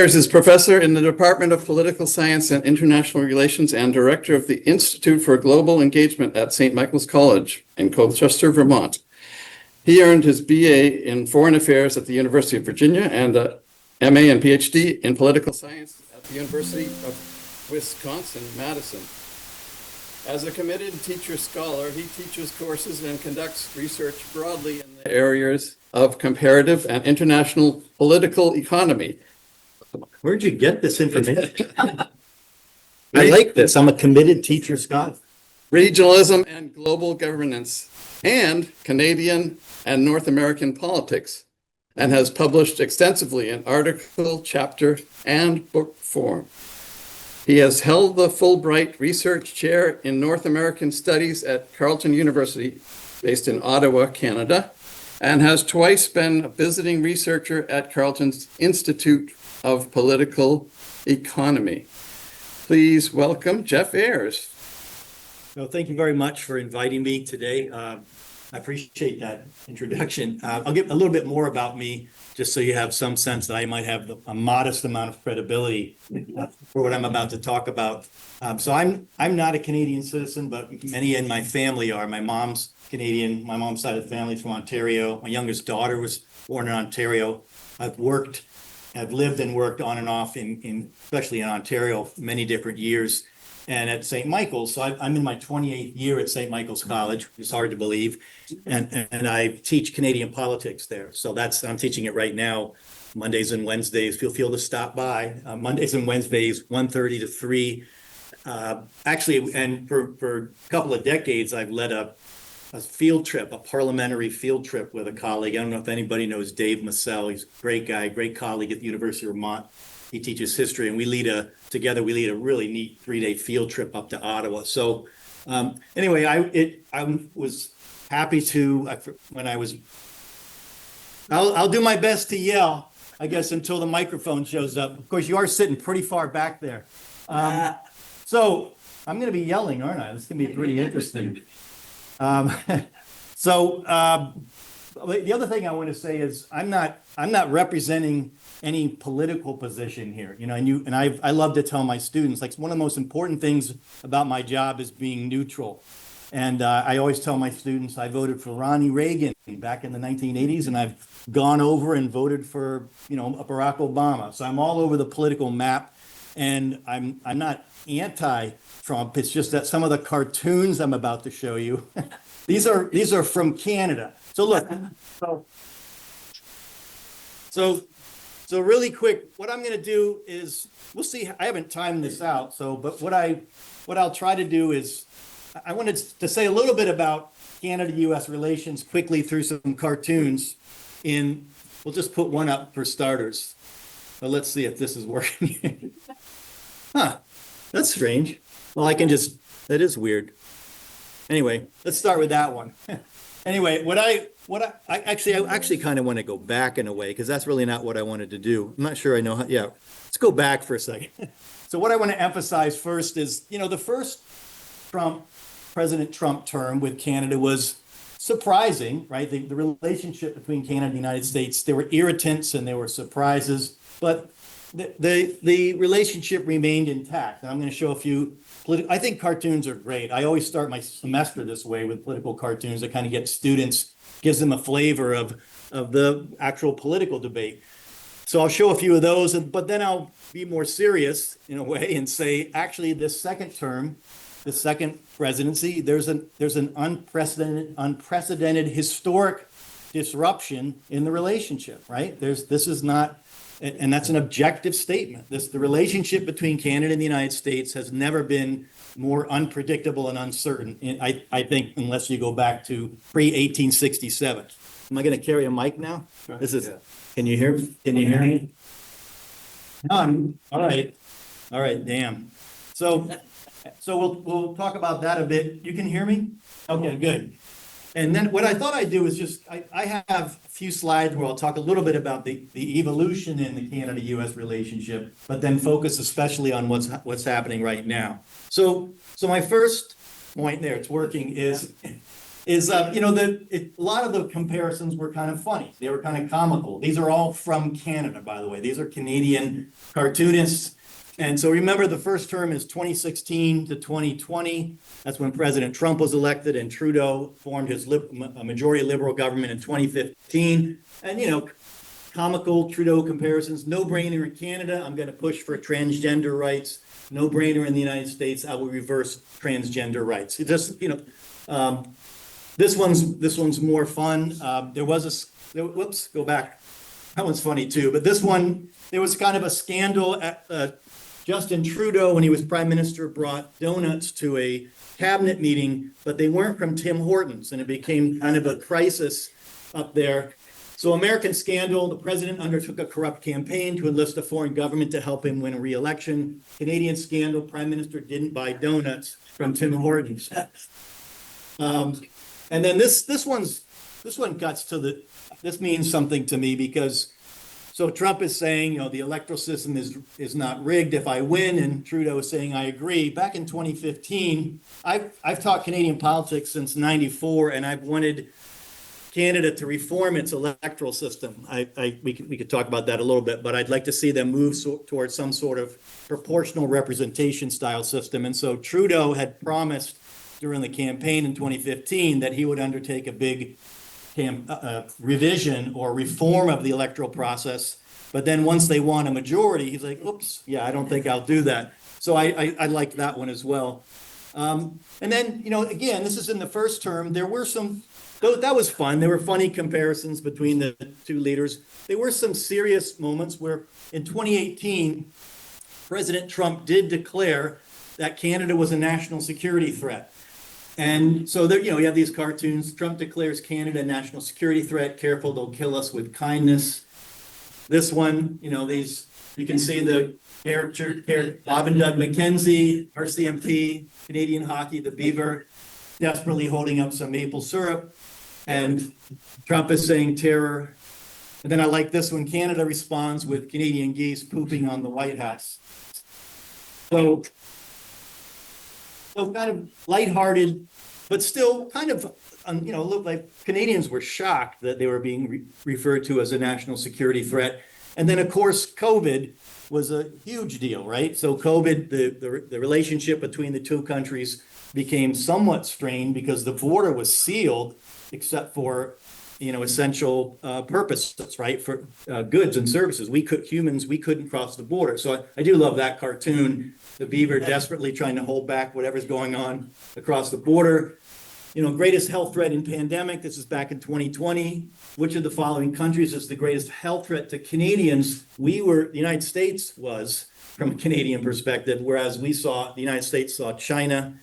Ayres is professor in the Department of Political Science and International Relations and director of the Institute for Global Engagement at St. Michael's College in Colchester, Vermont. He earned his BA in Foreign Affairs at the University of Virginia and a MA and PhD in Political Science at the University of Wisconsin-Madison. As a committed teacher-scholar, he teaches courses and conducts research broadly in the areas of comparative and international political economy. Where'd you get this information? I like this. I'm a committed teacher, Scott. Regionalism and global governance, and Canadian and North American politics, and has published extensively in article, chapter, and book form. He has held the Fulbright Research Chair in North American Studies at Carleton University, based in Ottawa, Canada, and has twice been a visiting researcher at Carleton's Institute of Political Economy. Please welcome Jeff Ayres. Well, thank you very much for inviting me today. I appreciate that introduction. I'll give a little bit more about me, just so you have some sense that I might have a modest amount of credibility for what I'm about to talk about. So I'm not a Canadian citizen, but many in my family are. My mom's Canadian. My mom's side of the family is from Ontario. My youngest daughter was born in Ontario. I've lived and worked on and off especially in Ontario, for many different years, and at St. Michael's. So I'm in my 28th year at St. Michael's College. It's hard to believe, and I teach Canadian politics there. So I'm teaching it right now, Mondays and Wednesdays. Feel free to stop by. Mondays and Wednesdays, 1:30 to 3. Actually, and for a couple of decades, I've led a field trip, a parliamentary field trip with a colleague. I don't know if anybody knows Dave Massell. He's a great guy, great colleague at the University of Vermont. He teaches history, and we lead a really neat 3-day field trip up to Ottawa. So anyway, I was happy to, I'll do my best to yell, I guess, until the microphone shows up. Of course, you are sitting pretty far back there. So I'm going to be yelling, aren't I? This is going to be pretty interesting. The other thing I want to say is I'm not representing any political position here. I love to tell my students, like, one of the most important things about my job is being neutral. And I always tell my students I voted for Ronnie Reagan back in the 1980s, and I've gone over and voted for Barack Obama. So I'm all over the political map, and I'm not anti-Trump. It's just that some of the cartoons I'm about to show you, these are from Canada. So look, so really quick, what I'm going to do is, we'll see. I haven't timed this out. But what I'll try to do is, I wanted to say a little bit about Canada-U.S. relations quickly through some cartoons. We'll just put one up for starters. So let's see if this is working. Huh, that's strange. Well, that is weird. Anyway, let's start with that one. Anyway, I actually kind of want to go back in a way, because that's really not what I wanted to do. I'm not sure I know how. Yeah, let's go back for a second. So what I want to emphasize first is, the first President Trump term with Canada was surprising, right? The relationship between Canada and the United States, there were irritants and there were surprises, but the relationship remained intact. And I'm going to show a few. I think cartoons are great. I always start my semester this way with political cartoons that kind of get students, gives them a flavor of the actual political debate. So I'll show a few of those, but then I'll be more serious in a way and say, actually, this second term, the second presidency, there's an unprecedented historic disruption in the relationship, right? This is not. And that's an objective statement. The relationship between Canada and the United States has never been more unpredictable and uncertain. I think, unless you go back to pre-1867. Am I going to carry a mic now? Sure. Can you hear? Can you hear me? All right. Damn. So we'll talk about that a bit. You can hear me? Okay, good. And then what I thought I'd do is just, I have a few slides where I'll talk a little bit about the evolution in the Canada-U.S. relationship, but then focus especially on what's happening right now. So my first point there, it's working, is a lot of the comparisons were kind of funny. They were kind of comical. These are all from Canada, by the way. These are Canadian cartoonists. And so remember, the first term is 2016 to 2020. That's when President Trump was elected and Trudeau formed his majority liberal government in 2015. And, comical Trudeau comparisons, no brainer in Canada. I'm going to push for transgender rights. No brainer in the United States. I will reverse transgender rights. It just, this one's more fun. Whoops, go back. That one's funny too. But this one, there was kind of a scandal at Justin Trudeau, when he was prime minister, brought donuts to a cabinet meeting, but they weren't from Tim Hortons, and it became kind of a crisis up there. So American scandal, the president undertook a corrupt campaign to enlist a foreign government to help him win a re-election. Canadian scandal, prime minister didn't buy donuts from Tim Hortons. And then this one cuts to this means something to me because, so Trump is saying, the electoral system is not rigged if I win, and Trudeau is saying, I agree. Back in 2015, I've taught Canadian politics since '94, and I've wanted Canada to reform its electoral system. We could talk about that a little bit, but I'd like to see them move towards some sort of proportional representation style system. And so Trudeau had promised during the campaign in 2015 that he would undertake a big revision or reform of the electoral process. But then once they won a majority, he's like, oops, yeah, I don't think I'll do that. So I liked that one as well. And then, again, this is in the first term. There were that was fun. There were funny comparisons between the two leaders. There were some serious moments where in 2018, President Trump did declare that Canada was a national security threat. And so there, you have these cartoons. Trump declares Canada a national security threat. Careful, they'll kill us with kindness. This one, you can see the character, Bob and Doug McKenzie, RCMP, Canadian hockey, the Beaver, desperately holding up some maple syrup. And Trump is saying terror. And then I like this one. Canada responds with Canadian geese pooping on the White House. So kind of lighthearted, but still kind of, looked like Canadians were shocked that they were being referred to as a national security threat. And then, of course, COVID was a huge deal, right? So COVID, the relationship between the two countries became somewhat strained because the border was sealed except for, essential purposes, right? For goods and services. We couldn't cross the border. So I do love that cartoon. The Beaver desperately trying to hold back whatever's going on across the border. Greatest health threat in pandemic. This is back in 2020. Which of the following countries is the greatest health threat to Canadians? The United States was, from a Canadian perspective, whereas the United States saw China.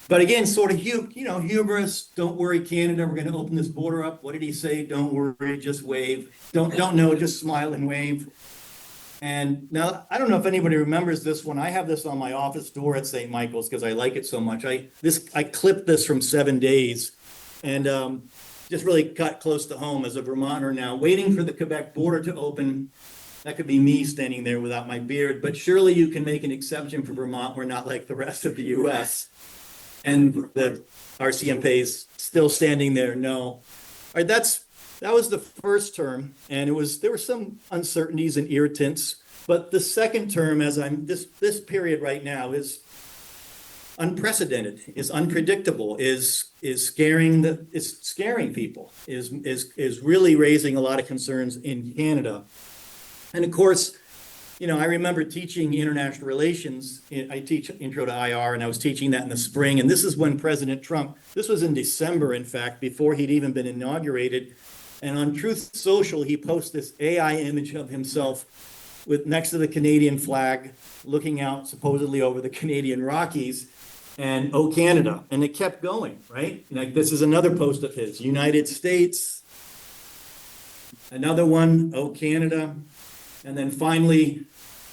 But again, sort of, humorous. Don't worry, Canada. We're going to open this border up. What did he say? Don't worry, just wave. Don't know, just smile and wave. And now, I don't know if anybody remembers this one. I have this on my office door at St. Michael's because I like it so much. I clipped this from 7 Days and just really cut close to home as a Vermonter now, waiting for the Quebec border to open. That could be me standing there without my beard, but surely you can make an exception for Vermont. We're not like the rest of the U.S. And the RCMP is still standing there. No. All right, that was the first term, and there were some uncertainties and irritants. But the second term, this period right now is unprecedented, is unpredictable, is scaring people, is really raising a lot of concerns in Canada. And of course, I remember teaching international relations. I teach Intro to IR, and I was teaching that in the spring. And this is when President Trump, this was in December, in fact, before he'd even been inaugurated. And on Truth Social, he posts this AI image of himself next to the Canadian flag, looking out supposedly over the Canadian Rockies, and "Oh, Canada." And it kept going, right? This is another post of his. United States. Another one, "Oh, Canada." And then finally,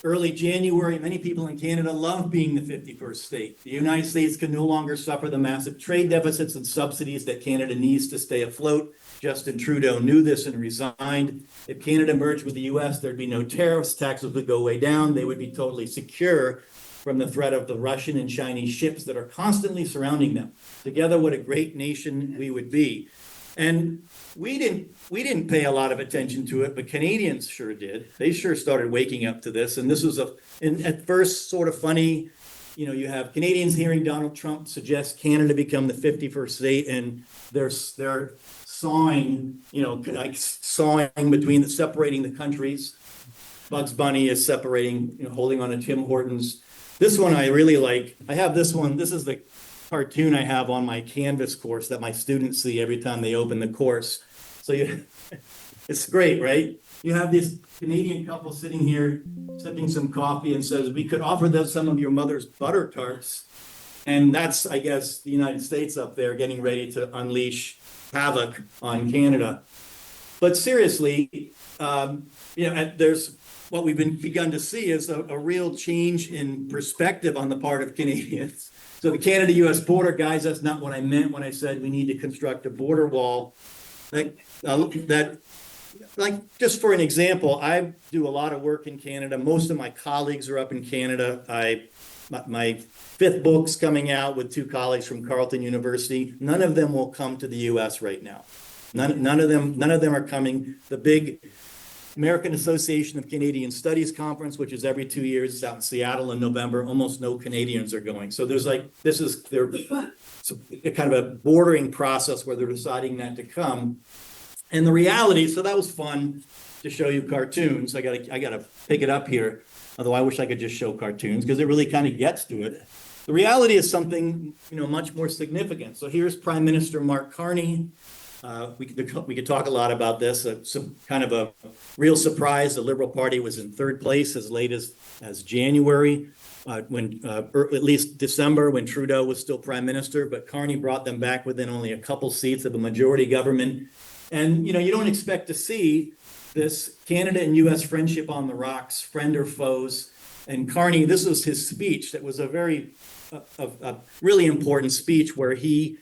early January, many people in Canada love being the 51st state. The United States can no longer suffer the massive trade deficits and subsidies that Canada needs to stay afloat. Justin Trudeau knew this and resigned. If Canada merged with the U.S., there'd be no tariffs, taxes would go way down, they would be totally secure. from the threat of the Russian and Chinese ships that are constantly surrounding them. Together, what a great nation we would be. And we didn't pay a lot of attention to it, but Canadians sure did. They sure started waking up to this. And this was at first sort of funny. You know, you have Canadians hearing Donald Trump suggest Canada become the 51st state, and they're sawing, like separating the countries. Bugs Bunny is separating, holding on to Tim Hortons. This one I really like. I have this one. This is the cartoon I have on my Canvas course that my students see every time they open the course. So it's great, right? You have this Canadian couple sitting here sipping some coffee and says, we could offer them some of your mother's butter tarts. And that's, I guess, the United States up there getting ready to unleash havoc on Canada. But seriously, there's what we've begun to see is a real change in perspective on the part of Canadians. So the Canada-U.S. border, guys, that's not what I meant when I said we need to construct a border wall. Like, just for an example, I do a lot of work in Canada. Most of my colleagues are up in Canada. My fifth book's coming out with two colleagues from Carleton University. None of them will come to the U.S. right now. None of them are coming. The big American Association of Canadian Studies conference, which is every 2 years, is out in Seattle in November. Almost no Canadians are going. So there's a kind of a bordering process where they're deciding not to come. And the reality, so that was fun to show you cartoons. I gotta pick it up here. Although I wish I could just show cartoons because it really kind of gets to it. The reality is something, much more significant. So here's Prime Minister Mark Carney. We could talk a lot about this. Some kind of a real surprise. The Liberal Party was in third place as late as January, or at least December, when Trudeau was still Prime Minister. But Carney brought them back within only a couple seats of a majority government. And, you don't expect to see this Canada and U.S. friendship on the rocks, friend or foes. And Carney, this was his speech. That was a really important speech where he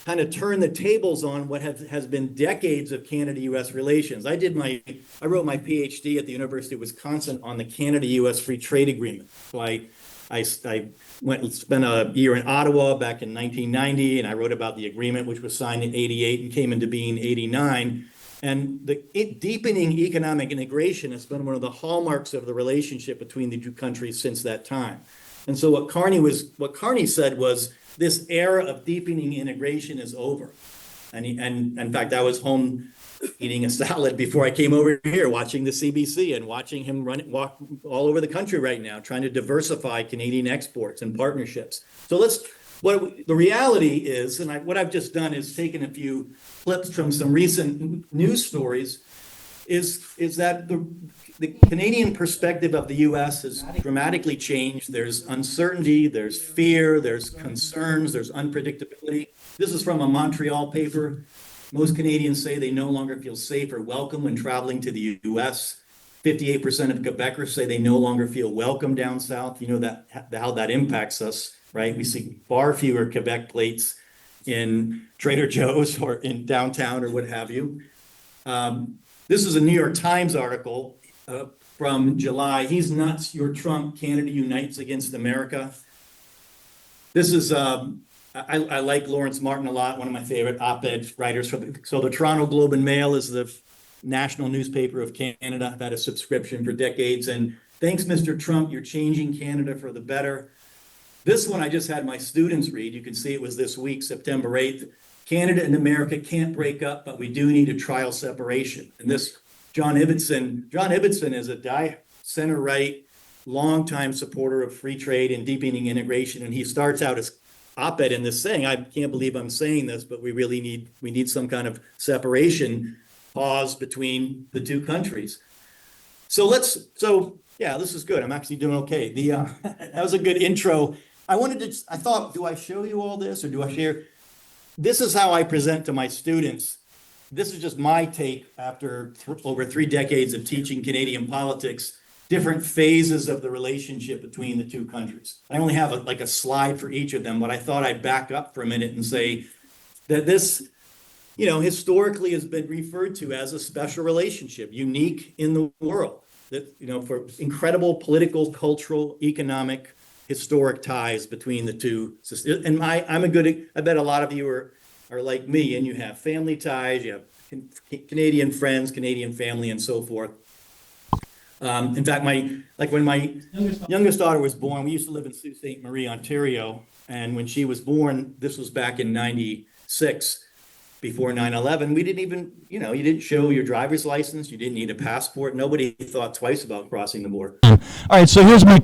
kind of turned the tables on what has been decades of Canada-U.S. relations. I wrote my PhD at the University of Wisconsin on the Canada-U.S. Free Trade Agreement. So I went and spent a year in Ottawa back in 1990, and I wrote about the agreement, which was signed in 88 and came into being in 89. And the deepening economic integration has been one of the hallmarks of the relationship between the two countries since that time. And so what Carney said was, this era of deepening integration is over. And in fact, I was home eating a salad before I came over here, watching the CBC and watching him walk all over the country right now, trying to diversify Canadian exports and partnerships. So the reality is, and what I've just done is taken a few clips from some recent news stories, is that the Canadian perspective of the U.S. has dramatically changed. There's uncertainty, there's fear, there's concerns, there's unpredictability. This is from a Montreal paper. Most Canadians say they no longer feel safe or welcome when traveling to the U.S. 58% of Quebecers say they no longer feel welcome down south. You know how that impacts us, right? We see far fewer Quebec plates in Trader Joe's or in downtown or what have you. This is a New York Times article from July. He's nuts, your Trump, Canada unites against America. This is, I like Lawrence Martin a lot, one of my favorite op-ed writers. So the Toronto Globe and Mail is the national newspaper of Canada. I've had a subscription for decades. And thanks, Mr. Trump, you're changing Canada for the better. This one I just had my students read. You can see it was this week, September 8th. Canada and America can't break up, but we do need a trial separation. And this John Ibbitson is a center-right, longtime supporter of free trade and deepening integration. And he starts out his op-ed in this saying, I can't believe I'm saying this, but we need some kind of separation, pause between the two countries. So yeah, this is good. I'm actually doing okay. That was a good intro. I thought, do I show you all this or do I share? This is how I present to my students. This is just my take after over 3 decades of teaching Canadian politics, different phases of the relationship between the two countries. I only have a slide for each of them, but I thought I'd back up for a minute and say that this, historically has been referred to as a special relationship, unique in the world. that, for incredible political, cultural, economic, historic ties between the two. And I bet a lot of you are like me, and you have family ties, you have Canadian friends, Canadian family, and so forth. In fact, when my youngest daughter was born, we used to live in Sault Ste. Marie, Ontario. And when she was born, this was back in 96, before 9/11, we didn't even, you didn't show your driver's license. You didn't need a passport. Nobody thought twice about crossing the border. All right, so here's we're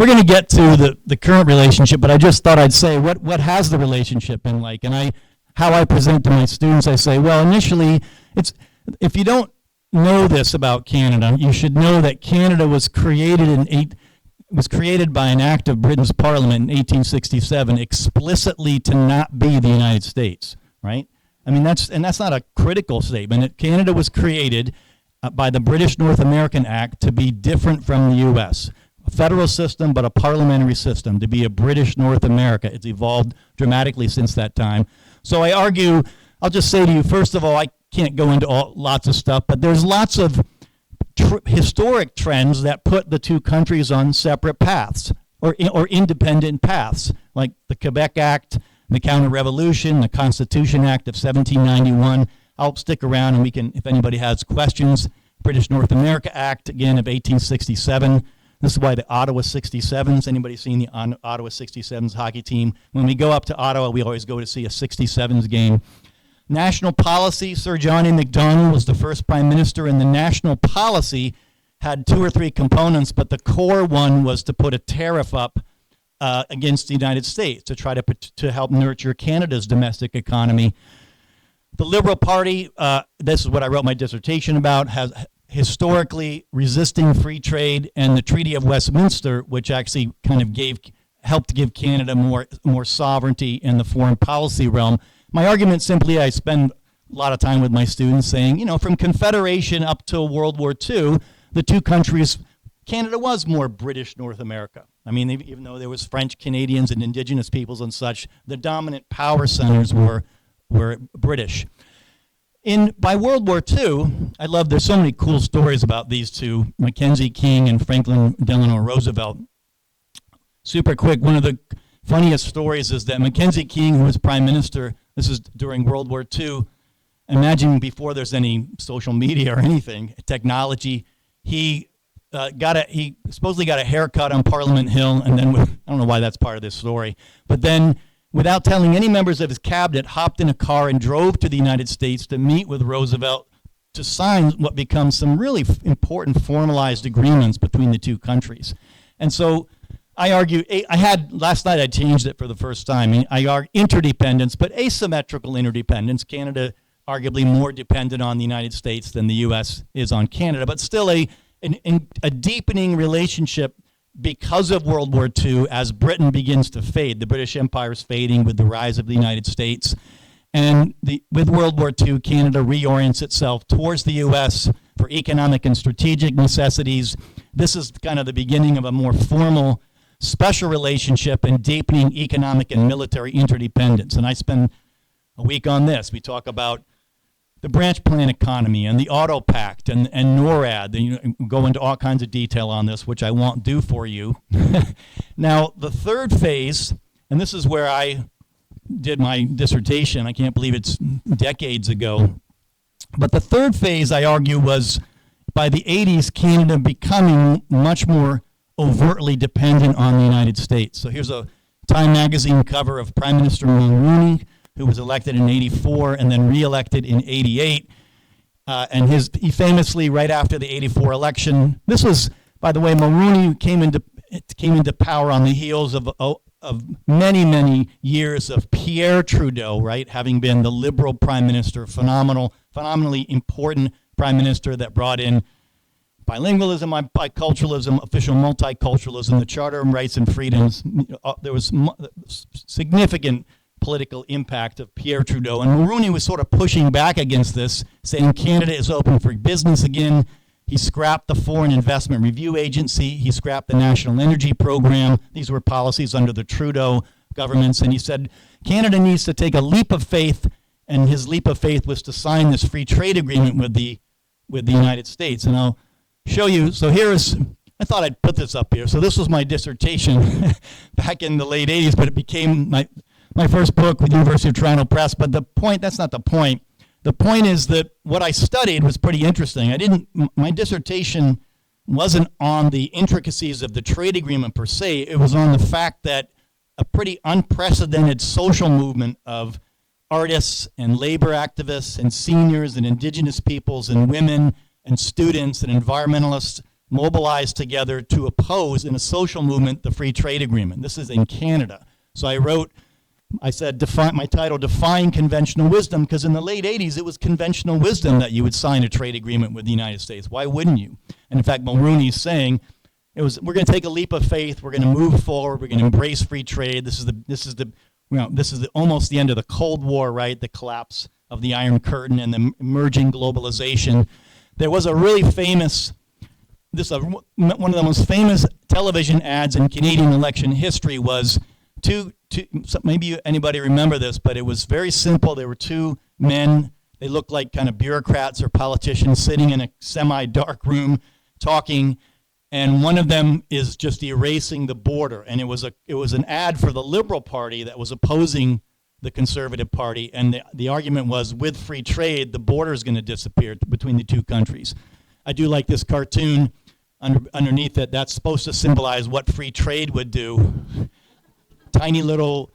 going to get to the current relationship, but I just thought I'd say what has the relationship been like? And how I present to my students, I say, well, initially, if you don't know this about Canada, you should know that Canada was created by an act of Britain's Parliament in 1867 explicitly to not be the United States, right? I mean, that's not a critical statement. Canada was created by the British North American Act to be different from the U.S. A federal system, but a parliamentary system, to be a British North America. It's evolved dramatically since that time. So I argue, I'll just say to you, first of all, I can't go into lots of stuff, but there's lots of historic trends that put the two countries on separate paths or independent paths, like the Quebec Act, the Counter-Revolution, the Constitution Act of 1791. I'll stick around and we can, if anybody has questions, British North America Act, again, of 1867. This is why the Ottawa 67s, anybody seen the Ottawa 67s hockey team? When we go up to Ottawa, we always go to see a 67s game. National policy, Sir John A. Macdonald was the first prime minister, and the national policy had 2 or 3 components, but the core one was to put a tariff up against the United States to try to help nurture Canada's domestic economy. The Liberal Party, this is what I wrote my dissertation about, has historically resisting free trade, and the Treaty of Westminster, which actually kind of helped give Canada more sovereignty in the foreign policy realm. My argument simply, I spend a lot of time with my students saying, from Confederation up till World War II, the two countries, Canada was more British North America. I mean, even though there was French, Canadians, and Indigenous peoples and such, the dominant power centers were British. By World War II, there's so many cool stories about these two, Mackenzie King and Franklin Delano Roosevelt. Super quick, one of the funniest stories is that Mackenzie King, who was prime minister, this is during World War II, imagine before there's any social media or anything, technology, he supposedly got a haircut on Parliament Hill, and then, I don't know why that's part of this story, but then without telling any members of his cabinet, hopped in a car and drove to the United States to meet with Roosevelt to sign what becomes some really important formalized agreements between the two countries. And so I argue, last night I changed it for the first time. I argue interdependence, but asymmetrical interdependence. Canada arguably more dependent on the United States than the U.S. is on Canada, but still a deepening relationship because of World War II as Britain begins to fade. The British Empire is fading with the rise of the United States. And with World War II, Canada reorients itself towards the U.S. for economic and strategic necessities. This is kind of the beginning of a more formal special relationship and deepening economic and military interdependence. And I spend a week on this. We talk about the branch plan economy and the Auto Pact and NORAD. Go into all kinds of detail on this, which I won't do for you. Now, the third phase, and this is where I did my dissertation. I can't believe it's decades ago. But the third phase, I argue, was by the 80s, Canada becoming much more overtly dependent on the United States. So here's a Time magazine cover of Prime Minister Mulroney, who was elected in 84 and then re-elected in 88. And he famously, right after the 84 election, this was, by the way, Mulroney came into power on the heels of many, many years of Pierre Trudeau, right, having been the Liberal Prime Minister, phenomenally important Prime Minister that brought in bilingualism, biculturalism, official multiculturalism, the Charter of Rights and Freedoms. There was significant political impact of Pierre Trudeau. And Mulroney was sort of pushing back against this, saying Canada is open for business again. He scrapped the Foreign Investment Review Agency. He scrapped the National Energy Program. These were policies under the Trudeau governments. And he said Canada needs to take a leap of faith, and his leap of faith was to sign this free trade agreement with the United States. And I'll show you. So I thought I'd put this up here. So this was my dissertation back in the late 80s, but it became my first book with University of Toronto Press. But that's not the point. The point is that what I studied was pretty interesting. My dissertation wasn't on the intricacies of the trade agreement per se. It was on the fact that a pretty unprecedented social movement of artists and labor activists and seniors and indigenous peoples and women and students and environmentalists mobilized together to oppose in a social movement the free trade agreement. This is in Canada. So I said, my title, Defying Conventional Wisdom, because in the late 80s, it was conventional wisdom that you would sign a trade agreement with the United States. Why wouldn't you? And in fact, Mulrooney's saying, we're going to take a leap of faith. We're going to move forward. We're going to embrace free trade. This is almost the end of the Cold War, right? The collapse of the Iron Curtain and the emerging globalization. There was a really famous, one of the most famous television ads in Canadian election history was maybe anybody remember this, but it was very simple. There were two men. They looked like kind of bureaucrats or politicians sitting in a semi-dark room talking, and one of them is just erasing the border. And it was an ad for the Liberal Party that was opposing the Conservative Party, and the argument was, with free trade, the border is going to disappear between the two countries. I do like this cartoon underneath it. That's supposed to symbolize what free trade would do. Tiny little,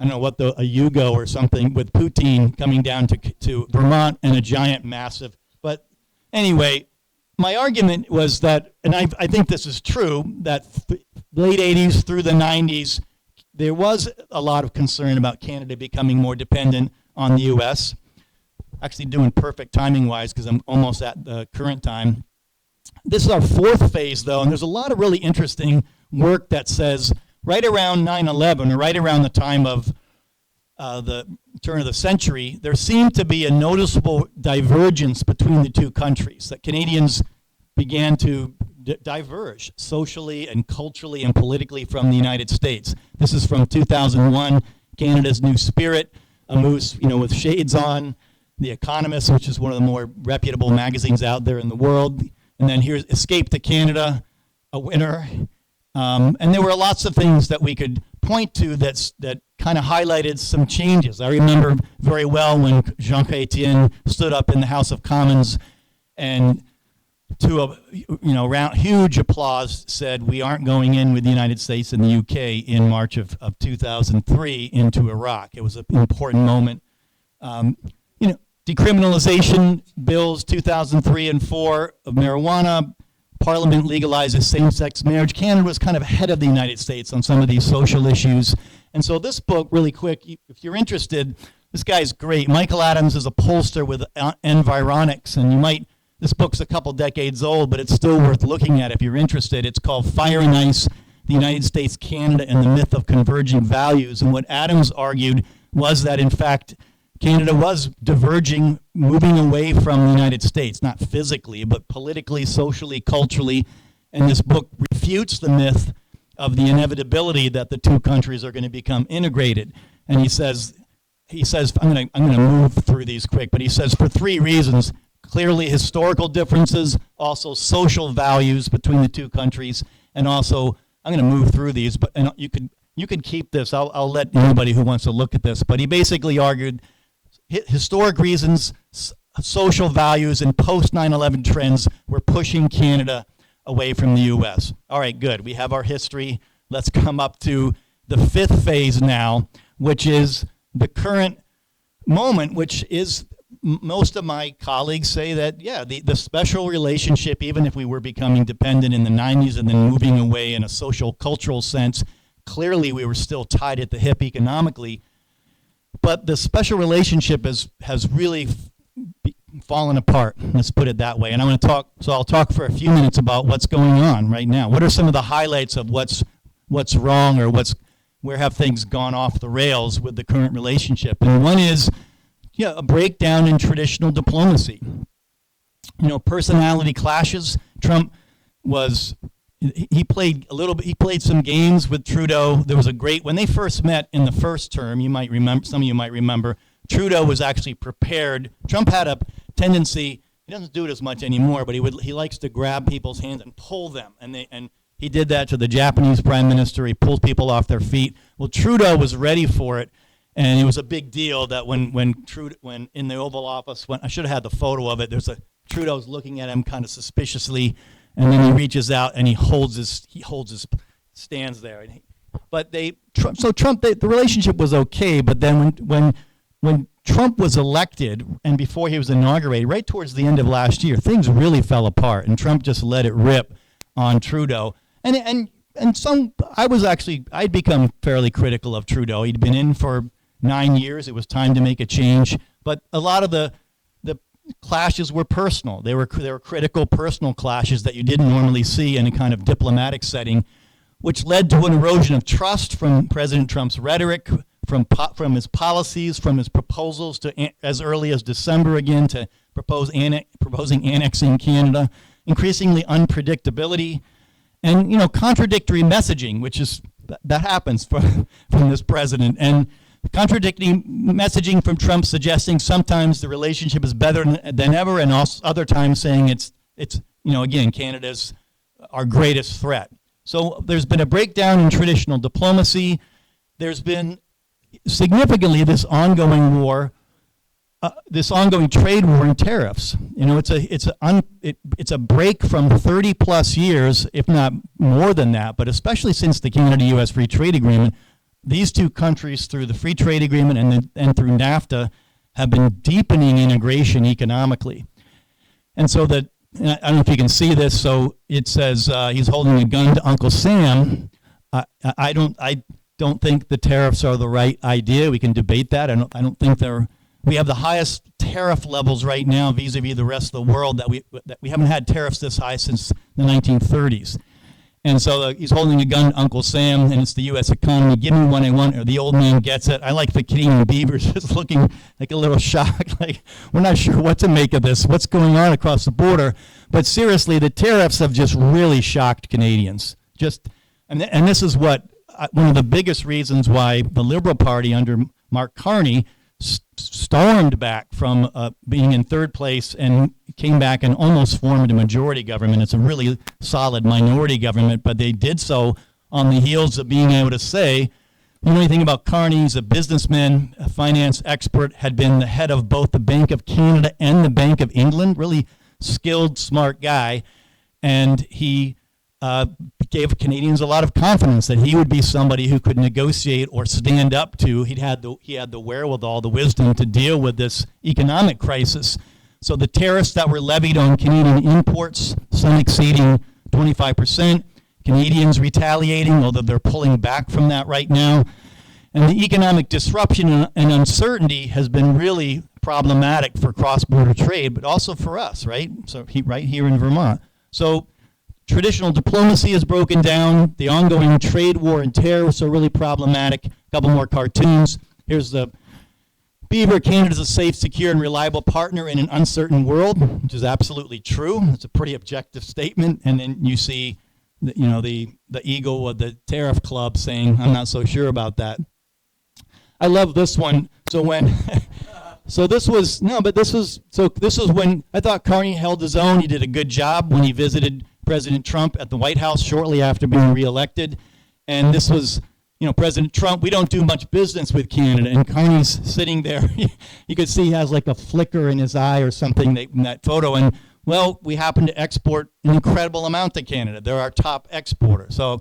I don't know what, a Yugo or something with Putin coming down to Vermont and a giant massive. But anyway, my argument was that, and I think this is true, that late 80s through the 90s, there was a lot of concern about Canada becoming more dependent on the U.S. Actually doing perfect timing-wise because I'm almost at the current time. This is our fourth phase, though, and there's a lot of really interesting work that says right around 9/11, or right around the time of the turn of the century, there seemed to be a noticeable divergence between the two countries, that Canadians began to diverge socially and culturally and politically from the United States. This is from 2001, Canada's New Spirit, a moose, with shades on, The Economist, which is one of the more reputable magazines out there in the world, and then here's Escape to Canada, a winner. And there were lots of things that we could point to that kind of highlighted some changes. I remember very well when Jean Chrétien stood up in the House of Commons and to a huge applause said, we aren't going in with the United States and the UK in March of 2003 into Iraq. It was an important moment. Decriminalization bills 2003 and 4 of marijuana. Parliament legalizes same-sex marriage. Canada was kind of ahead of the United States on some of these social issues. And so this book, really quick, if you're interested, this guy's great. Michael Adams is a pollster with Environics, and this book's a couple decades old, but it's still worth looking at if you're interested. It's called Fire and Ice, the United States, Canada, and the Myth of Converging Values. And what Adams argued was that, in fact, Canada was diverging, moving away from the United States, not physically, but politically, socially, culturally. And this book refutes the myth of the inevitability that the two countries are going to become integrated. And he says, I'm going to move through these quick, but he says for three reasons: clearly historical differences, also social values between the two countries, and also, I'm going to move through these, but you could keep this. I'll let anybody who wants to look at this. But he basically argued historic reasons, social values, and post 9/11 trends were pushing Canada away from the U.S. All right, good. We have our history. Let's come up to the fifth phase now, which is the current moment, which is, most of my colleagues say that, the special relationship, even if we were becoming dependent in the 90s and then moving away in a social, cultural sense, clearly we were still tied at the hip economically. But the special relationship has really fallen apart. Let's put it that way. And I'll talk for a few minutes about what's going on right now. What are some of the highlights of what's wrong, or where have things gone off the rails with the current relationship? And one is, a breakdown in traditional diplomacy. Personality clashes. Trump he played some games with Trudeau. There was when they first met in the first term, some of you might remember, Trudeau was actually prepared. Trump had a tendency he doesn't do it as much anymore, but he likes to grab people's hands and pull them, and he did that to the Japanese prime minister. He pulled people off their feet. Well, Trudeau was ready for it, and it was a big deal that when in the Oval Office, when I should have had the photo of it, Trudeau's looking at him kind of suspiciously, and then he reaches out and he stands there. The relationship was okay, but then when Trump was elected and before he was inaugurated, right towards the end of last year, things really fell apart, and Trump just let it rip on Trudeau. I'd become fairly critical of Trudeau. He'd been in for 9 years. It was time to make a change, but a lot of the clashes were personal. They were critical personal clashes that you didn't normally see in a kind of diplomatic setting, which led to an erosion of trust from President Trump's rhetoric, from his policies, from his proposals to as early as December again to proposing annexing Canada, increasingly unpredictability, and contradictory messaging, which is that happens from this president, and contradicting messaging from Trump suggesting sometimes the relationship is better than ever, and also other times saying it's again, Canada's our greatest threat. So there's been a breakdown in traditional diplomacy. There's been significantly this ongoing war, this ongoing trade war and tariffs. It's a break from 30 plus years, if not more than that, but especially since the Canada-U.S. Free Trade Agreement. These two countries, through the free trade agreement and through NAFTA, have been deepening integration economically. And so I don't know if you can see this. So it says he's holding a gun to Uncle Sam. I don't think the tariffs are the right idea. We can debate that. I don't think we have the highest tariff levels right now vis-a-vis the rest of the world that we haven't had tariffs this high since the 1930s. And so he's holding a gun to Uncle Sam, and it's the U.S. economy. Give me what I want, or the old man gets it. I like the Canadian beavers just looking like a little shocked, like we're not sure what to make of this, what's going on across the border. But seriously, the tariffs have just really shocked Canadians. And this is one of the biggest reasons why the Liberal Party under Mark Carney stormed back from being in third place and came back and almost formed a majority government. It's a really solid minority government, but they did so on the heels of being able to say, you know anything about Carney? He's a businessman, a finance expert, had been the head of both the Bank of Canada and the Bank of England, really skilled, smart guy, and he gave Canadians a lot of confidence that he would be somebody who could negotiate or stand up to. He had the wherewithal, the wisdom to deal with this economic crisis. So the tariffs that were levied on Canadian imports, some exceeding 25%, Canadians retaliating, although they're pulling back from that right now. And the economic disruption and uncertainty has been really problematic for cross-border trade, but also for us, right? So right here in Vermont. So traditional diplomacy is broken down. The ongoing trade war and tariffs are really problematic. A couple more cartoons. Here's the beaver. Canada's a safe, secure, and reliable partner in an uncertain world, which is absolutely true. It's a pretty objective statement. And then you see, the eagle of the tariff club saying, "I'm not so sure about that." I love this one. This was when I thought Carney held his own. He did a good job when he visited President Trump at the White House shortly after being reelected. And this was, President Trump, we don't do much business with Canada. And Carney's sitting there. You could see he has like a flicker in his eye or something in that photo. And, well, we happen to export an incredible amount to Canada. They're our top exporter. So,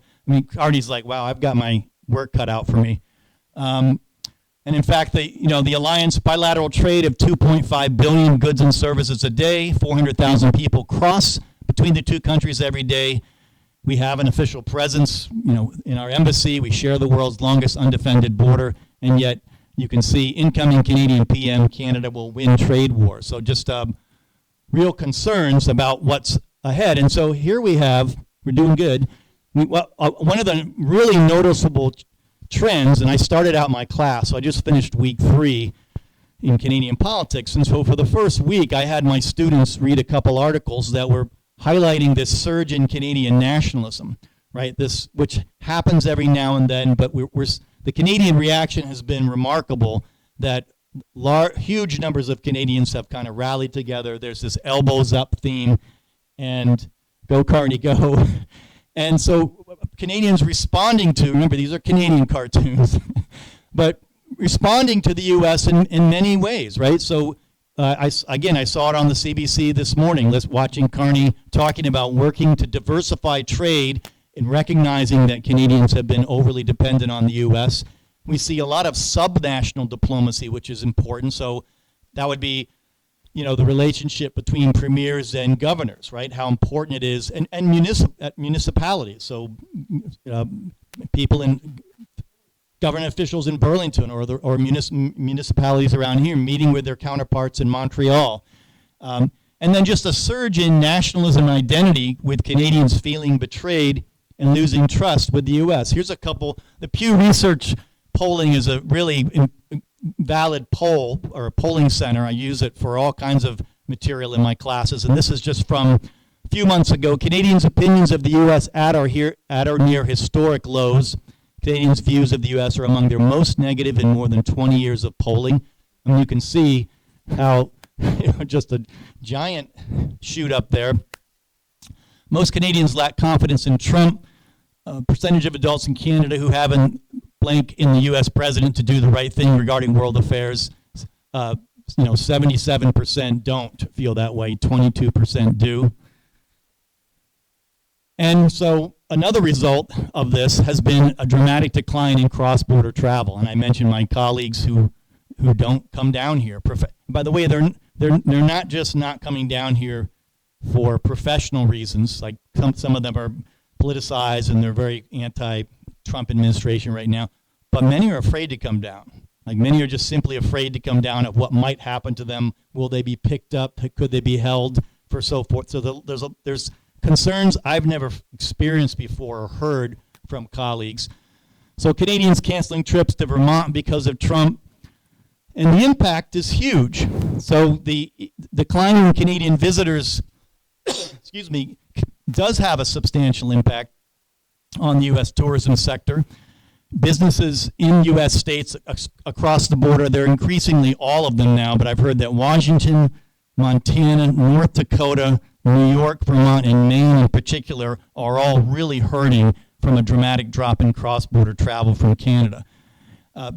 Carney's like, wow, I've got my work cut out for me. And in fact, the alliance bilateral trade of 2.5 billion goods and services a day, 400,000 people cross between the two countries every day. We have an official presence, in our embassy. We share the world's longest undefended border, and yet you can see incoming Canadian PM, Canada will win trade war. So just real concerns about what's ahead. And so here we're doing good. One of the really noticeable trends, and I started out my class, so I just finished week 3 in Canadian politics, and so for the first week I had my students read a couple articles that were highlighting this surge in Canadian nationalism, right? This, which happens every now and then, but the Canadian reaction has been remarkable, that huge numbers of Canadians have kind of rallied together. There's this elbows up theme, and go Carney, go. And so Canadians responding to, remember these are Canadian cartoons, but responding to the U.S. in many ways, right? So I saw it on the CBC this morning, watching Carney talking about working to diversify trade and recognizing that Canadians have been overly dependent on the U.S. We see a lot of subnational diplomacy, which is important. So that would be, the relationship between premiers and governors, right? How important it is, and municipalities. So people in government officials in Burlington or municipalities around here meeting with their counterparts in Montreal. And then just a surge in nationalism and identity with Canadians feeling betrayed and losing trust with the U.S. Here's a couple. The Pew Research polling is a really valid poll, or a polling center. I use it for all kinds of material in my classes, and this is just from a few months ago. Canadians' opinions of the U.S. at or near historic lows. Canadians' views of the U.S. are among their most negative in more than 20 years of polling. And you can see how just a giant shoot up there. Most Canadians lack confidence in Trump. Percentage of adults in Canada who haven't blank in the U.S. president to do the right thing regarding world affairs. 77% don't feel that way. 22% do. And so another result of this has been a dramatic decline in cross-border travel. And I mentioned my colleagues who don't come down here. By the way, they're not just not coming down here for professional reasons. Like some of them are politicized and they're very anti-Trump administration right now. But many are afraid to come down. Like many are just simply afraid to come down of what might happen to them. Will they be picked up? Could they be held? For so forth. So there's concerns I've never experienced before or heard from colleagues. So Canadians canceling trips to Vermont because of Trump, and the impact is huge. So the decline in Canadian visitors, excuse me, does have a substantial impact on the U.S. tourism sector. Businesses in U.S. states across the border, they're increasingly all of them now, but I've heard that Washington, Montana, North Dakota, New York, Vermont, and Maine in particular are all really hurting from a dramatic drop in cross-border travel from Canada.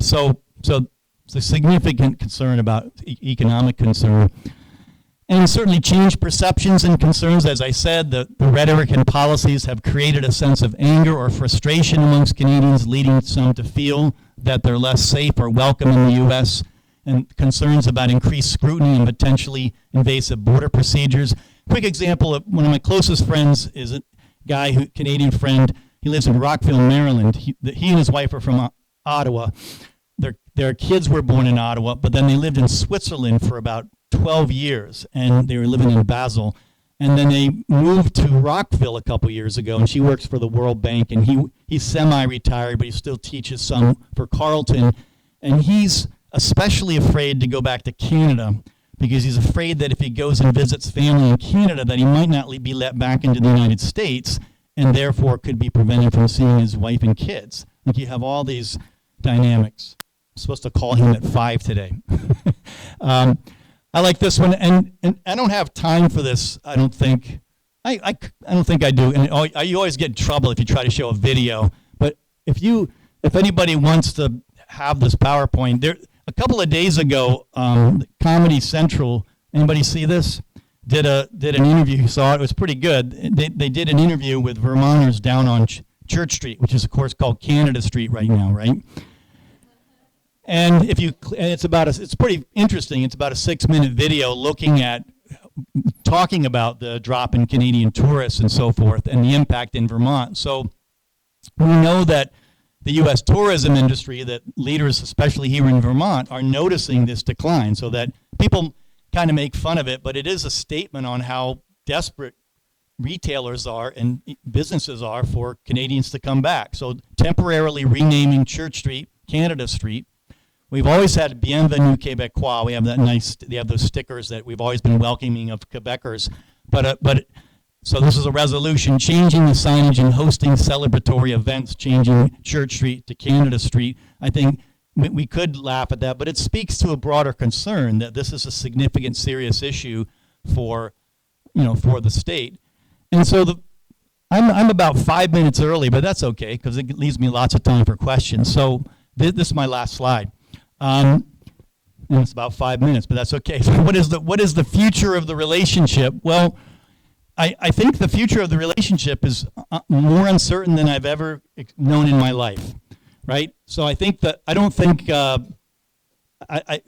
So it's a significant concern about economic concern. And certainly changed perceptions and concerns. As I said, the rhetoric and policies have created a sense of anger or frustration amongst Canadians, leading some to feel that they're less safe or welcome in the U.S., and concerns about increased scrutiny and potentially invasive border procedures. Quick example of one of my closest friends is a guy, Canadian friend. He lives in Rockville, Maryland. He and his wife are from Ottawa. Their kids were born in Ottawa, but then they lived in Switzerland for about 12 years, and they were living in Basel. And then they moved to Rockville a couple years ago, and she works for the World Bank, and he's semi-retired, but he still teaches some for Carleton. And he's especially afraid to go back to Canada because he's afraid that if he goes and visits family in Canada, that he might not be let back into the United States, and therefore could be prevented from seeing his wife and kids. Like, you have all these dynamics. I'm supposed to call him at 5 today. I like this one, and I don't have time for this, I don't think. I don't think I do. And you always get in trouble if you try to show a video. But if anybody wants to have this PowerPoint, a couple of days ago, Comedy Central, anybody see this? Did an interview. You saw it. It was pretty good. They did an interview with Vermonters down on Church Street, which is of course called Canada Street right now, right? And it's pretty interesting. It's about a 6-minute video talking about the drop in Canadian tourists and so forth, and the impact in Vermont. So we know that the U.S. tourism industry, that leaders, especially here in Vermont, are noticing this decline. So that people kind of make fun of it, but it is a statement on how desperate retailers are and businesses are for Canadians to come back. So temporarily renaming Church Street, Canada Street. We've always had Bienvenue Québécois. We have they have those stickers that we've always been welcoming of Quebecers. So this is a resolution changing the signage and hosting celebratory events, changing Church Street to Canada Street. I think we could laugh at that, but it speaks to a broader concern that this is a significant, serious issue for, for the state. And so I'm about 5 minutes early, but that's okay because it leaves me lots of time for questions. So this is my last slide. And it's about 5 minutes, but that's okay. So what is the future of the relationship? Well, I think the future of the relationship is more uncertain than I've ever known in my life, right? So I think that I don't think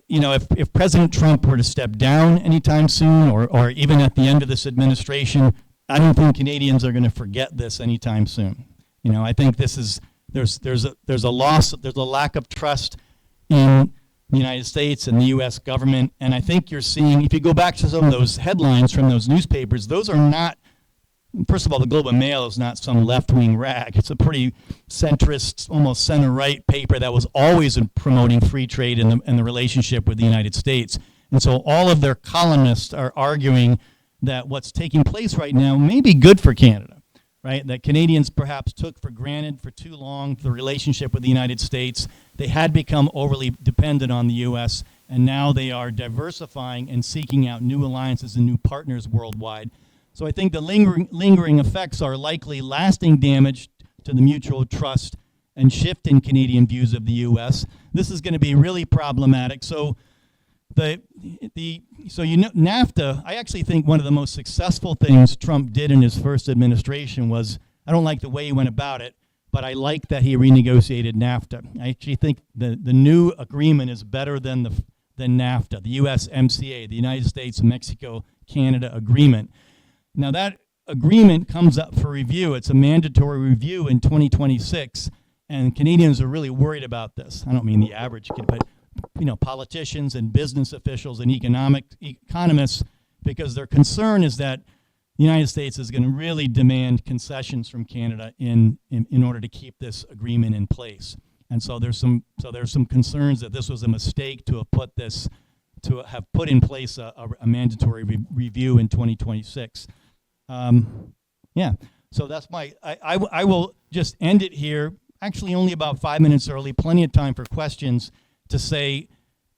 if President Trump were to step down anytime soon, or even at the end of this administration, I don't think Canadians are going to forget this anytime soon. I think there's a lack of trust in the United States and the U.S. government, and I think you're seeing, if you go back to some of those headlines from those newspapers, those are not, first of all, the Globe and Mail is not some left-wing rag. It's a pretty centrist, almost center-right paper that was always promoting free trade and the relationship with the United States. And so all of their columnists are arguing that what's taking place right now may be good for Canada, right? That Canadians perhaps took for granted for too long the relationship with the United States. They had become overly dependent on the U.S., and now they are diversifying and seeking out new alliances and new partners worldwide. So I think the lingering effects are likely lasting damage to the mutual trust and shift in Canadian views of the U.S. This is going to be really problematic. So NAFTA, I actually think one of the most successful things Trump did in his first administration was, I don't like the way he went about it, but I like that he renegotiated NAFTA. I actually think the new agreement is better than NAFTA, the USMCA, the United States, Mexico, Canada agreement. Now that agreement comes up for review. It's a mandatory review in 2026, and Canadians are really worried about this. I don't mean the average kid, but politicians and business officials and economists, because their concern is that the United States is going to really demand concessions from Canada in order to keep this agreement in place. And so there's some concerns that this was a mistake to have put in place a mandatory review in 2026. So that's I will just end it here. Actually, only about 5 minutes early, plenty of time for questions, to say,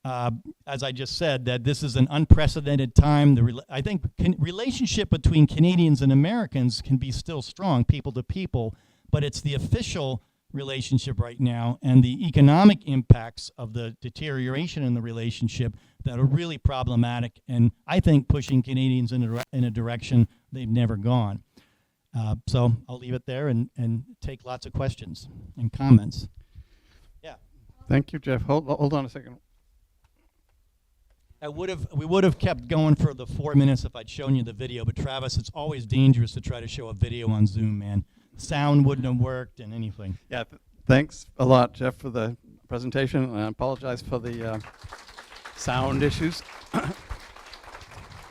as I just said, that this is an unprecedented time. I think relationship between Canadians and Americans can be still strong, people to people, but it's the official relationship right now and the economic impacts of the deterioration in the relationship that are really problematic, and I think pushing Canadians in a direction they've never gone. So I'll leave it there and take lots of questions and comments. Yeah. Thank you, Jeff. Hold on a second. We would have kept going for the 4 minutes if I'd shown you the video, but Travis, it's always dangerous to try to show a video on Zoom, man. Sound wouldn't have worked and anything. Yeah, thanks a lot, Jeff, for the presentation, and I apologize for the sound issues.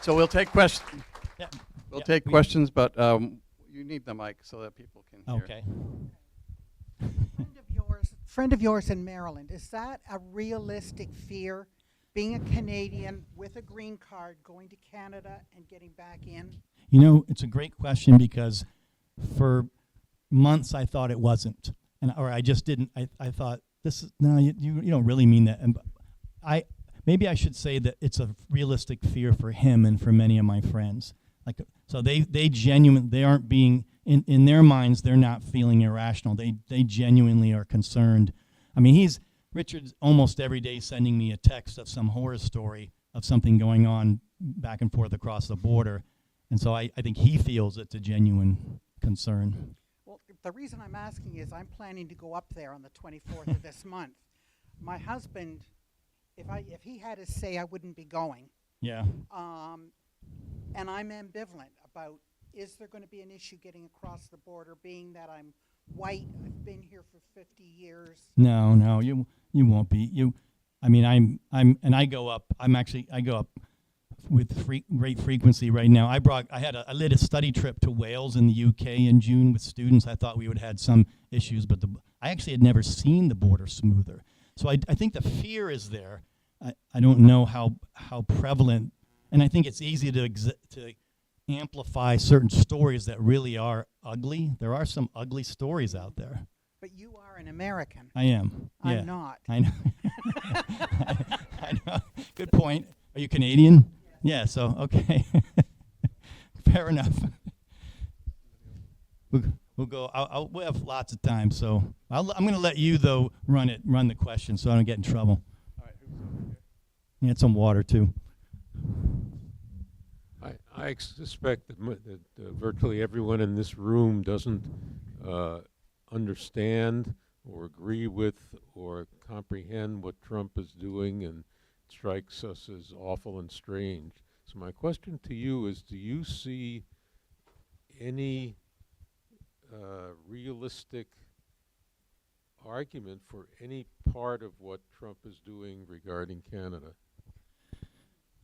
So we'll take questions. Yeah. We'll take questions, but you need the mic so that people can hear. Okay. Friend of yours in Maryland, is that a realistic fear, being a Canadian with a green card, going to Canada and getting back in? It's a great question, because for months I thought it wasn't, or I just didn't. I thought, this is, no, you don't really mean that. And maybe I should say that it's a realistic fear for him and for many of my friends. So they aren't being, in their minds, they're not feeling irrational. They genuinely are concerned. I mean, Richard's almost every day sending me a text of some horror story of something going on back and forth across the border. And so I think he feels it's a genuine concern. Well, the reason I'm asking is I'm planning to go up there on the 24th of this month. My husband, if he had his say, I wouldn't be going. Yeah. And I'm ambivalent about, is there going to be an issue getting across the border, being that I'm white, I've been here for 50 years? No, you won't be. I go up with great frequency right now. I led a study trip to Wales in the UK in June with students. I thought we would have had some issues, but I actually had never seen the border smoother. So I think the fear is there. I don't know how prevalent, and I think it's easy to amplify certain stories that really are ugly. There are some ugly stories out there. But you are an American. I am. Yeah. I'm not. I know. I know. Good point. Are you Canadian? Yeah, so, okay. Fair enough. We'll go. We'll have lots of time, so I'm going to let you, though, run the question so I don't get in trouble. All right, who's over here? You had some water, too. I suspect that virtually everyone in this room doesn't understand or agree with or comprehend what Trump is doing, and strikes us as awful and strange. So my question to you is, do you see any realistic argument for any part of what Trump is doing regarding Canada?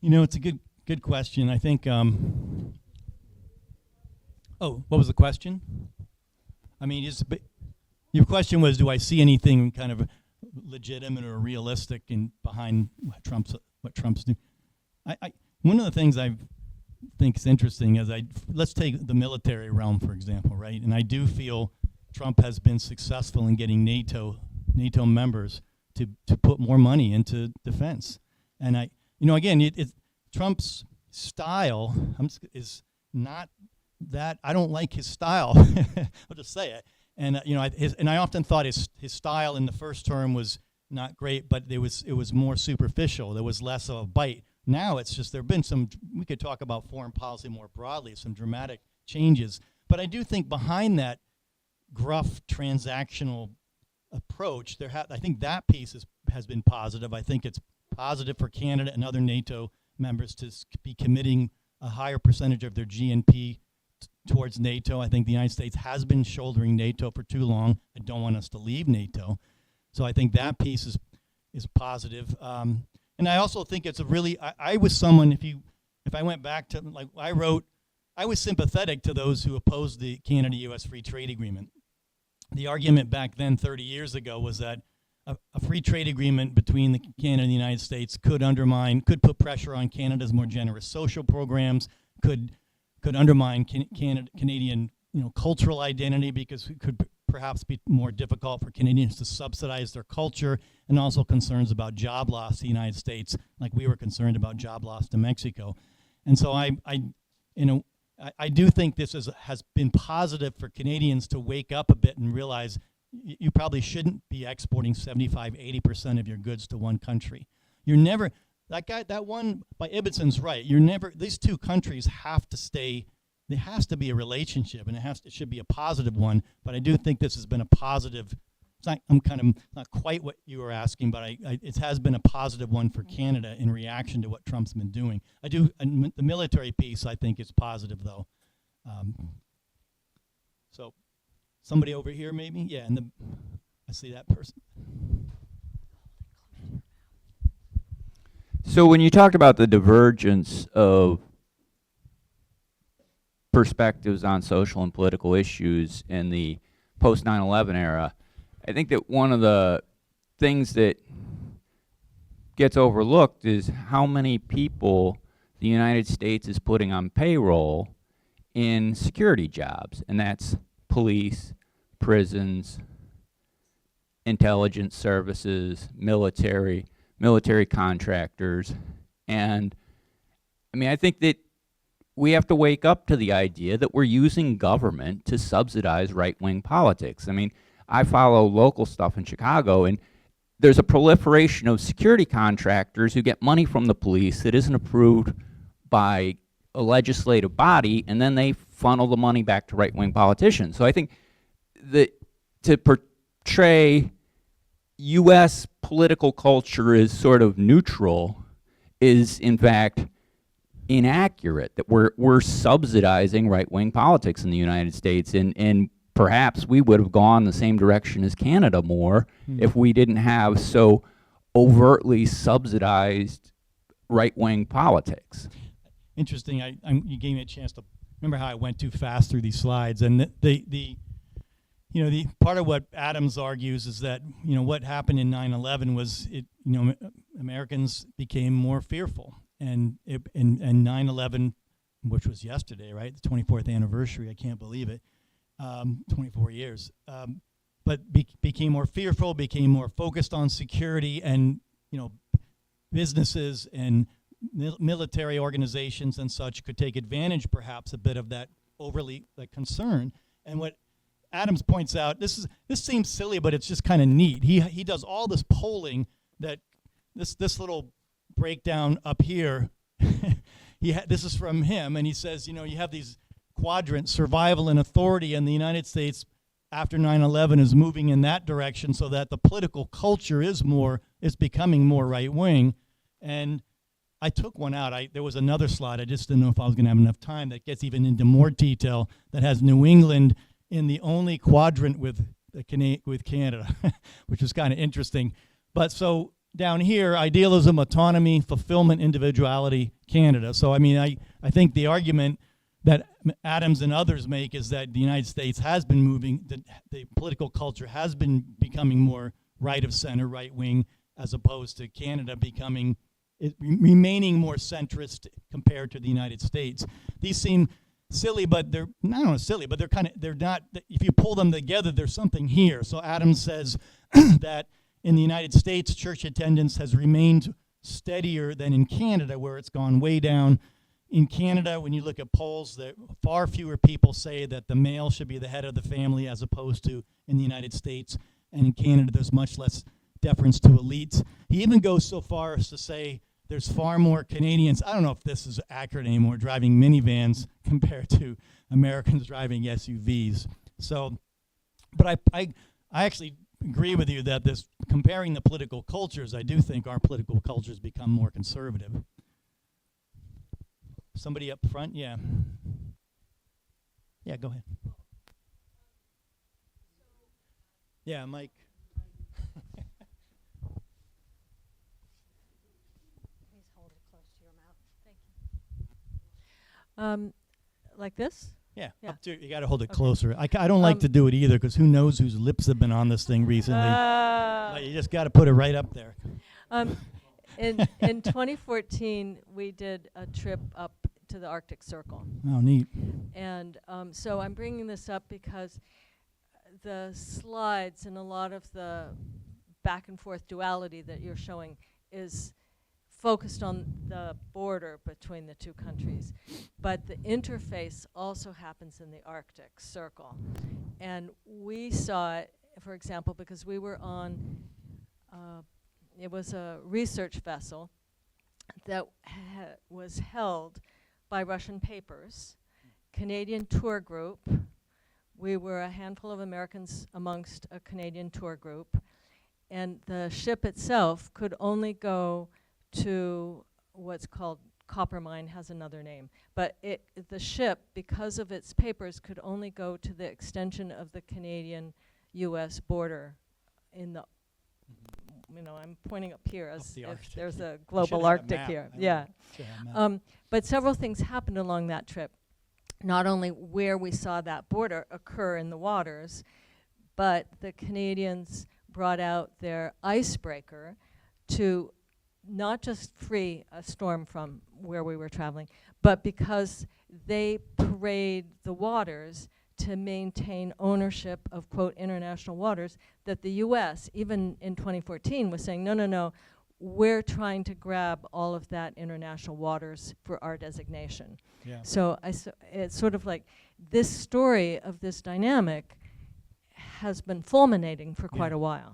You know, it's a good question. I think, oh, what was the question? I mean, your question was, do I see anything kind of legitimate or realistic behind what Trump's doing? One of the things I think is interesting is let's take the military realm, for example, right? And I do feel Trump has been successful in getting NATO members to put more money into defense. And again, Trump's style is not that. I don't like his style. I'll just say it. And I often thought his style in the first term was not great, but it was more superficial. There was less of a bite. Now it's just, there have been we could talk about foreign policy more broadly, some dramatic changes. But I do think behind that gruff transactional approach, I think that piece has been positive. I think it's positive for Canada and other NATO members to be committing a higher percentage of their GNP towards NATO. I think the United States has been shouldering NATO for too long. I don't want us to leave NATO. So I think that piece is positive. And I also think it's I was someone, if I went back to, like I was sympathetic to those who opposed the Canada-U.S. free trade agreement. The argument back then, 30 years ago, was that a free trade agreement between Canada and the United States could put pressure on Canada's more generous social programs, could undermine Canadian cultural identity, because it could perhaps be more difficult for Canadians to subsidize their culture, and also concerns about job loss to the United States, like we were concerned about job loss to Mexico. And so I do think this has been positive for Canadians to wake up a bit and realize you probably shouldn't be exporting 75-80% of your goods to one country. You're never, that one by Ibbetson's right. These two countries have to stay. There has to be a relationship, and it should be a positive one. But I do think this has been a positive. I'm kind of not quite what you were asking, but it has been a positive one for Canada in reaction to what Trump's been doing. The military piece, I think, is positive, though. So, somebody over here, maybe? Yeah, I see that person. So when you talked about the divergence of perspectives on social and political issues in the post 9/11 era, I think that one of the things that gets overlooked is how many people the United States is putting on payroll in security jobs, and that's police, prisons, intelligence services, military contractors. And I mean, I think that we have to wake up to the idea that we're using government to subsidize right-wing politics. I mean, I follow local stuff in Chicago, and there's a proliferation of security contractors who get money from the police that isn't approved by a legislative body, and then they funnel the money back to right-wing politicians. So I think that to portray U.S. political culture as sort of neutral is, in fact, inaccurate. That we're subsidizing right-wing politics in the United States, and perhaps we would have gone the same direction as Canada more if we didn't have so overtly subsidized right-wing politics. Interesting. You gave me a chance to remember how I went too fast through these slides, and the part of what Adams argues is that what happened in 9/11 was Americans became more fearful, and 9/11, which was yesterday, right, the 24th anniversary, I can't believe it, 24 years. but became more fearful, became more focused on security, and businesses and military organizations and such could take advantage, perhaps, a bit of that overly concern. And what Adams points out, this seems silly, but it's just kind of neat. He does all this polling that this little breakdown up here. This is from him, and he says, you have these quadrants: survival and authority, and the United States after 9/11 is moving in that direction, so that the political culture is becoming more right wing. And I took one out. There was another slide. I just didn't know if I was going to have enough time that gets even into more detail, that has New England in the only quadrant with Canada, which is kind of interesting. But so down here, idealism, autonomy, fulfillment, individuality, Canada. So I think the argument that Adams and others make is that the United States has been moving, the political culture has been becoming more right of center, right wing, as opposed to Canada remaining more centrist compared to the United States. These seem silly, but they're not silly, but they're not, if you pull them together, there's something here. So Adams says that in the United States, church attendance has remained steadier than in Canada, where it's gone way down. In Canada, when you look at polls, far fewer people say that the male should be the head of the family as opposed to in the United States. And in Canada, there's much less deference to elites. He even goes so far as to say there's far more Canadians, I don't know if this is accurate anymore, driving minivans compared to Americans driving SUVs. So, but I actually agree with you that comparing the political cultures, I do think our political cultures become more conservative. Somebody up front, yeah. Yeah, go ahead. Yeah, Mike. Please hold it close to your mouth. Thank you. Like this? Yeah, Yeah. you got to hold it closer. I don't like to do it either, because who knows whose lips have been on this thing recently. But you just got to put it right up there. In 2014, we did a trip up to the Arctic Circle. Oh, neat. And so I'm bringing this up because the slides and a lot of the back and forth duality that you're showing is focused on the border between the two countries. But the interface also happens in the Arctic Circle. And we saw it, for example, because we were on, it was a research vessel that was held by Russian papers, Canadian tour group. We were a handful of Americans amongst a Canadian tour group, and the ship itself could only go to what's called copper mine, has another name, but the ship, because of its papers, could only go to the extension of the Canadian-U.S. border in the, I'm pointing up here as the if Arctic. there's a global Arctic here. Yeah. But several things happened along that trip. Not only where we saw that border occur in the waters, but the Canadians brought out their icebreaker to not just free a storm from where we were traveling, but because they parade the waters to maintain ownership of, quote, international waters, that the U.S., even in 2014, was saying, no, we're trying to grab all of that international waters for our designation. Yeah. So it's sort of like this story of this dynamic has been fulminating for quite a while.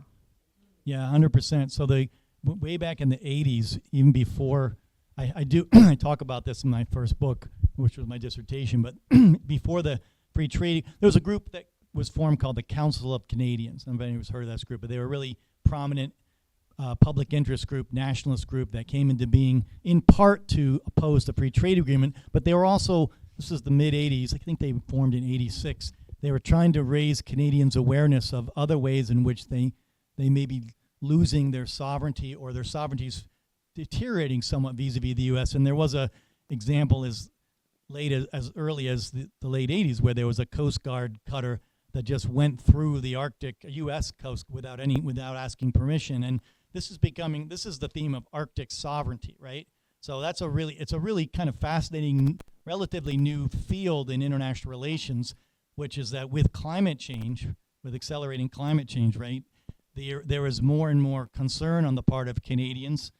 Yeah, 100%. So way back in the 80s, even before, I talk about this in my first book, which was my dissertation, but before the free trade, there was a group that was formed called the Council of Canadians. I don't know if anyone's heard of that group, but they were a really prominent public interest group, nationalist group that came into being in part to oppose the free trade agreement, but they were also, this is the mid-'80s, I think they formed in '86, they were trying to raise Canadians' awareness of other ways in which they may be losing their sovereignty, or their sovereignty's deteriorating somewhat vis-a-vis the U.S. And there was a example as early as the late '80s, where there was a Coast Guard cutter that just went through the Arctic U.S. coast without asking permission. And this is the theme of Arctic sovereignty, right? So it's a really kind of fascinating, relatively new field in international relations, which is that with climate change, with accelerating climate change, right? There is more and more concern on the part of Canadians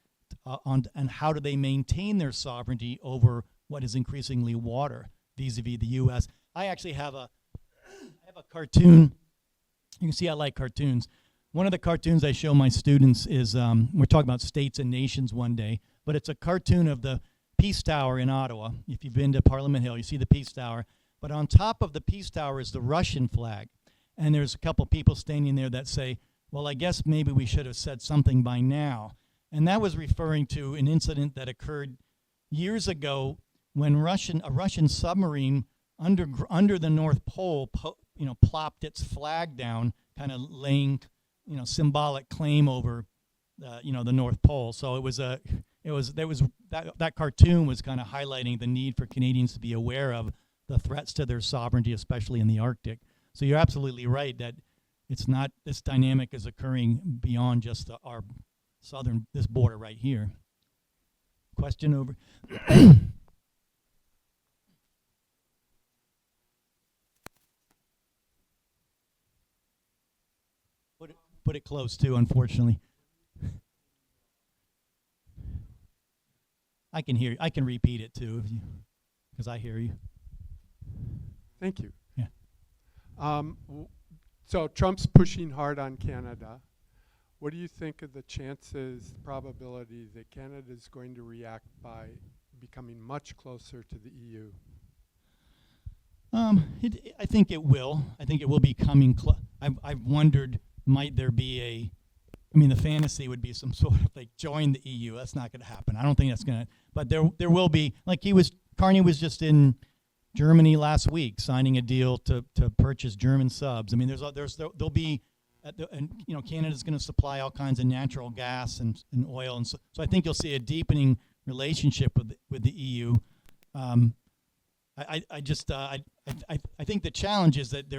on how do they maintain their sovereignty over what is increasingly water vis-a-vis the U.S. I actually have a cartoon. You can see I like cartoons. One of the cartoons I show my students is, we're talking about states and nations one day, but it's a cartoon of the Peace Tower in Ottawa. If you've been to Parliament Hill, you see the Peace Tower. But on top of the Peace Tower is the Russian flag. And there's a couple people standing there that say, well, I guess maybe we should have said something by now. And that was referring to an incident that occurred years ago when a Russian submarine under the North Pole, plopped its flag down, kind of laying, symbolic claim over, the North Pole. So that cartoon was kind of highlighting the need for Canadians to be aware of the threats to their sovereignty, especially in the Arctic. So you're absolutely right that it's not, this dynamic is occurring beyond just our this border right here. Question over. Put it close too, unfortunately. I can hear you. I can repeat it too, because I hear you. Thank you. Yeah. So Trump's pushing hard on Canada. What do you think of the chances, probability that Canada is going to react by becoming much closer to the EU? I think it will. I think it will be coming close. I've wondered, might there be the fantasy would be some sort of join the EU. That's not going to happen. I don't think that's going to, but there will be, Carney was just in Germany last week signing a deal to purchase German subs. There'll be, Canada's going to supply all kinds of natural gas and oil, and so I think you'll see a deepening relationship with the EU. I think the challenge is that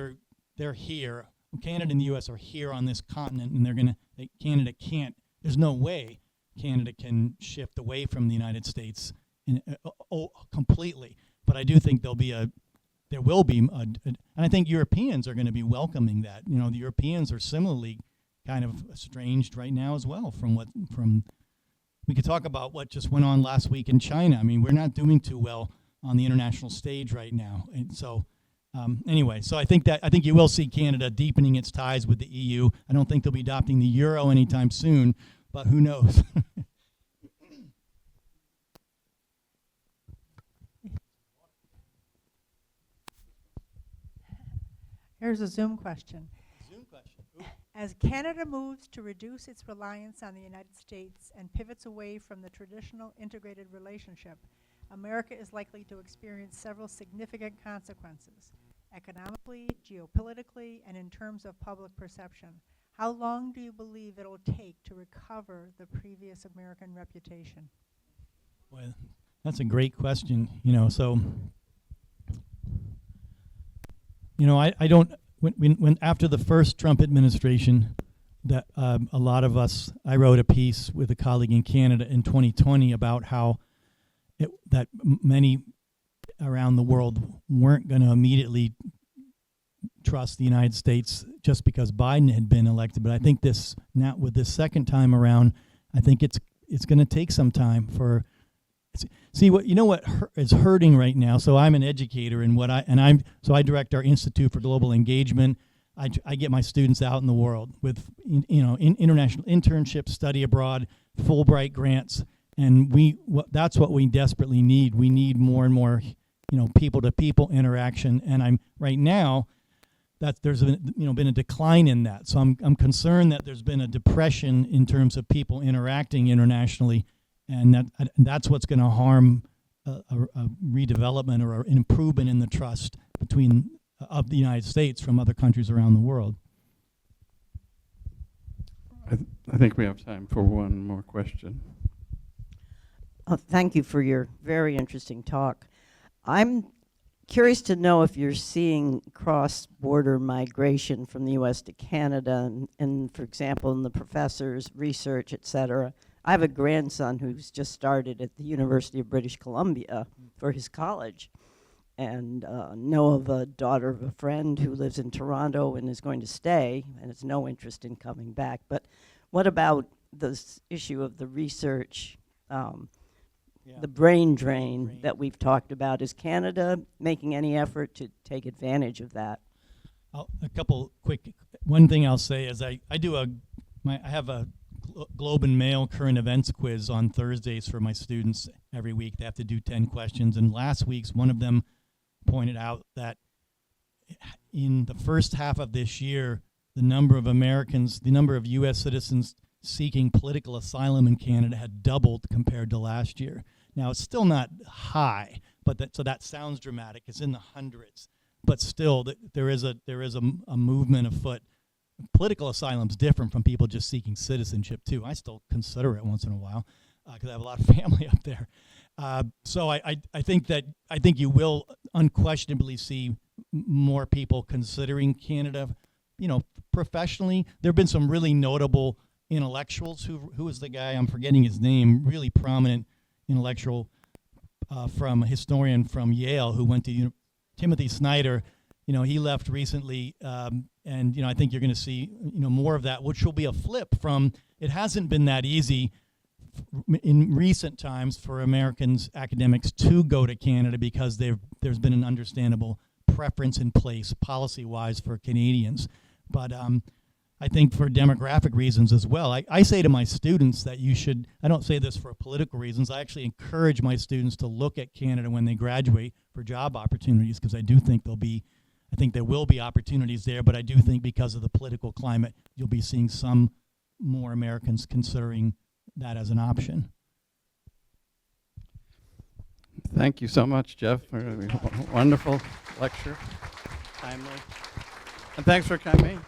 they're here. Canada and the U.S. are here on this continent, and Canada can't. There's no way Canada can shift away from the United States completely. But I do think there will be, and I think Europeans are going to be welcoming that. The Europeans are similarly kind of estranged right now as well from we could talk about what just went on last week in China. We're not doing too well on the international stage right now, and so. Anyway, so I think you will see Canada deepening its ties with the EU. I don't think they'll be adopting the euro anytime soon, but who knows? Here's a Zoom question. Ooh. As Canada moves to reduce its reliance on the United States and pivots away from the traditional integrated relationship, America is likely to experience several significant consequences, economically, geopolitically, and in terms of public perception. How long do you believe it will take to recover the previous American reputation? Well, that's a great question. I don't, when after the first Trump administration, that a lot of us, I wrote a piece with a colleague in Canada in 2020 about how that many around the world weren't going to immediately trust the United States just because Biden had been elected. But I think with this second time around, I think it's going to take some time for. See what is hurting right now. So I'm an educator, so I direct our Institute for Global Engagement. I get my students out in the world with international internships, study abroad, Fulbright grants. And that's what we desperately need. We need more and more, people-to-people interaction. And right now that there's been a decline in that. So I'm concerned that there's been a depression in terms of people interacting internationally, and that's what's going to harm a redevelopment or an improvement in the trust of the United States from other countries around the world. I think we have time for one more question. Thank you for your very interesting talk. I'm curious to know if you're seeing cross-border migration from the U.S. to Canada, and for example, in the professors, research, et cetera. I have a grandson who's just started at the University of British Columbia for his college, and know of a daughter of a friend who lives in Toronto and is going to stay and has no interest in coming back. But what about this issue of the research, the brain drain that we've talked about? Is Canada making any effort to take advantage of that? A couple quick. One thing I'll say is I have a Globe and Mail current events quiz on Thursdays for my students every week. They have to do 10 questions, and last week's one of them pointed out that in the first half of this year, the number of Americans, the number of U.S. citizens seeking political asylum in Canada had doubled compared to last year. Now, it's still not high, but so that sounds dramatic. It's in the hundreds, but still, there is a movement afoot. Political asylum's different from people just seeking citizenship too. I still consider it once in a while because I have a lot of family up there. So I think you will unquestionably see more people considering Canada. You know, professionally, there have been some really notable intellectuals. Who is the guy? I'm forgetting his name. Really prominent intellectual from a historian from Yale who went to Timothy Snyder. You know, he left recently, and you know, I think you're going to see more of that, which will be a flip from. It hasn't been that easy in recent times for Americans, academics, to go to Canada because there's been an understandable preference in place policy-wise for Canadians. But I think for demographic reasons as well, I say to my students that you should, I don't say this for political reasons, I actually encourage my students to look at Canada when they graduate for job opportunities, because I do think there will be opportunities there, but I do think because of the political climate, you'll be seeing some more Americans considering that as an option. Thank you so much, Jeff, for a wonderful lecture. Timely. And thanks for coming.